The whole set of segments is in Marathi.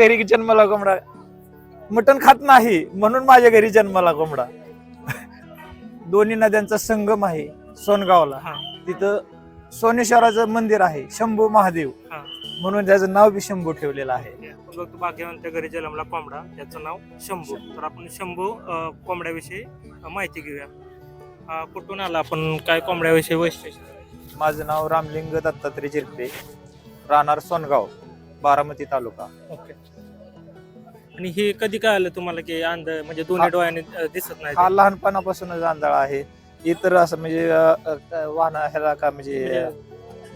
घरी जन्माला कोंबडा. मटण खात नाही म्हणून माझ्या घरी जन्माला कोंबडा. दोन्ही नद्यांचा संगम आहे सोनगावला. तिथं सोनेश्वराचं मंदिर आहे, शंभू महादेव, म्हणून त्याचं नाव बी शंभू ठेवलेलं आहे. भाग्यवंत घरी जन्मला कोंबडा, त्याचं नाव शंभू. तर आपण शंभू कोंबड्याविषयी माहिती घेऊया. कुठून आला आपण, काय कोंबड्याविषयी वैशिष्ट्य? माझं नाव रामलिंग दत्तात्रय जिरपे, राहणार सोनगाव, बारामती तालुका. ओके. आणि हे कधी काय आलं तुम्हाला की अंध म्हणजे दोन्ही डोळ्याने दिसत नाही? हा लहानपणापासूनच आंधळा आहे. इतर असं म्हणजे वाहन ह्याला का म्हणजे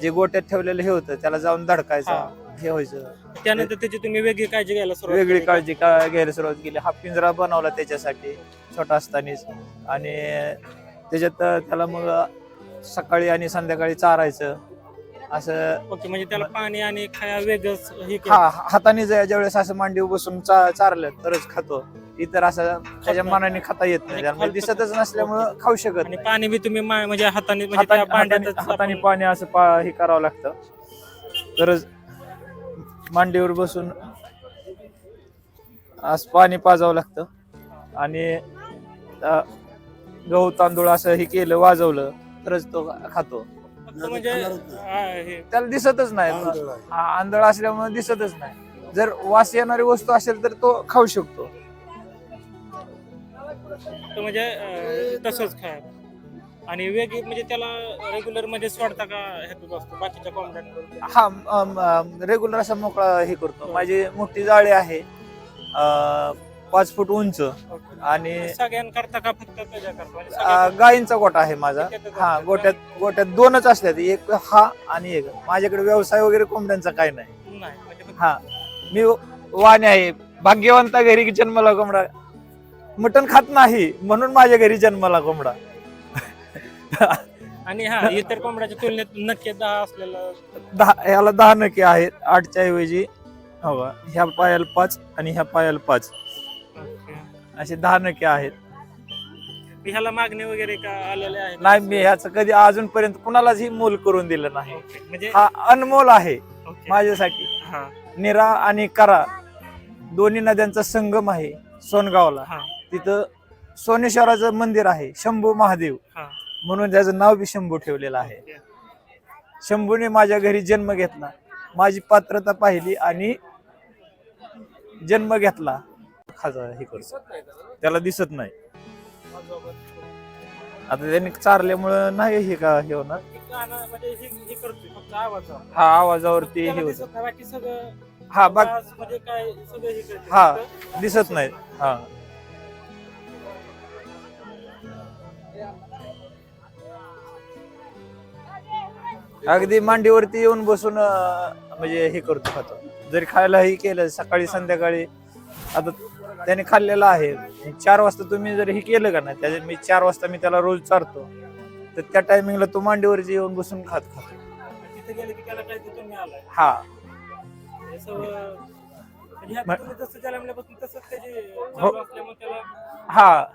जे गोट्यात ठेवलेलं हे होतं त्याला जाऊन धडकायचं, हे व्हायचं. त्यानंतर त्याची तुम्ही वेगळी काळजी घ्यायला सुरुवात वेगळी केली? काळजी घ्यायला सुरुवात केली. हा पिंजरा बनवला त्याच्यासाठी छोटा असतानाच, आणि त्याच्यात त्याला मग सकाळी आणि संध्याकाळी चारायचं असं. ओके. म्हणजे त्याला पाणी आणि खाया वेगळंच हे केलं? हा, हाताने ज्यावेळेस असं मांडीवर बसून चारलं तरच खातो. इतर असं त्याच्या मनाने खाता येत नाही, त्यामुळे दिसतच नसल्यामुळं खाऊ शकत आणि नाही. पाणी बी तुम्ही म्हणजे हाताने म्हणजे त्या भांड्यातच हाताने आपण- पाणी असं हे करावं लागतं, तरच मांडीवर बसून असं पाणी पाजावं लागतं. आणि गहू तांदूळ असं हे केलं, वाजवलं तरच तो खातो. फक्त म्हणजे हे त्याला दिसतच नाही, आंधळ असल्यामुळे दिसतच नाही. जर वास येणारी वस्तू असेल तर तो खाऊ शकतो. तर म्हणजे तसंच खाय. आणि वेगळी म्हणजे त्याला रेग्युलर मध्ये सोडता का ह्यातच असतो बाकीच्या कोंबड्यांवर? हा, रेग्युलर असा मोकळा हे करतो. माझी मोठी जाळी आहे, 5 फूट उंच, आणि सगळ्यांकरता का फक्त त्याच्याकरता? म्हणजे सगळ्या- गायींचा गोठा आहे माझा. हा, गोट्यात 2च असतात, एक हा आणि एक. माझ्याकडे व्यवसाय वगैरे कोंबड्यांचा काय नाही. नाही म्हणजे फक्त- हा, मी वाणी आहे. भाग्यवंता घरी जन्माला कोंबडा. मटण खात नाही म्हणून माझ्या घरी जन्माला कोंबडा. आणि हा इतर कोंबड्याच्या तुलनेत नक्की 10 असलेला ह्याला 10 नखे आहेत, 8च्या ऐवजी. हो, ह्या पायाला 5 आणि ह्या पायाला 5, असे 10 नखे आहेत. ह्याला मागणी वगैरे का आलेले आहे? नाही, मी ह्याचं कधी अजूनपर्यंत कुणालाच मोल करून दिलं नाही. म्हणजे हा अनमोल आहे ओके. माझ्यासाठी. हा निरा आणि करा दोन्ही नद्यांचा संगम आहे सोनगावला. हा तिथं सोनेश्वराचं मंदिर आहे, शंभू महादेव, हा. म्हणून त्याचं नाव बी शंभू ठेवलेलं आहे. शंभूने माझ्या घरी जन्म घेतला, माझी पात्रता पाहिली आणि जन्म घेतला. हे करतो, त्याला दिसत नाही. आता त्यांनी चारल्यामुळं नाही हे का हे होणार. म्हणजे हे करतोय फक्त आवाजावर. हा, आवाजावरती हे त्याला होत. दिसत नाही, बाकी सगळं हा, आवाज म्हणजे काय सगळं हे करते. हा, फक्त दिसत नाही. हा, अगदी मांडीवरती येऊन बसून म्हणजे हे करतो, खातो. जरी खायला हे केलं सकाळी संध्याकाळी, आता त्याने खाल्लेलं आहे. 4 वाजता तुम्ही जर हे केलं का नाही, त्याच्यात मी 4 वाजता मी त्याला रोज चारतो, तर त्या टायमिंगला तो मांडीवरती येऊन बसून खातो. तिथे गेलं की त्याला काय तिथून मिळालंय. हा, हे सगळं म्हणजे ह्यात तुम्ही जसं जन्मल्यापासून तसंच त्याची चालू असल्यामुळे त्याला हा.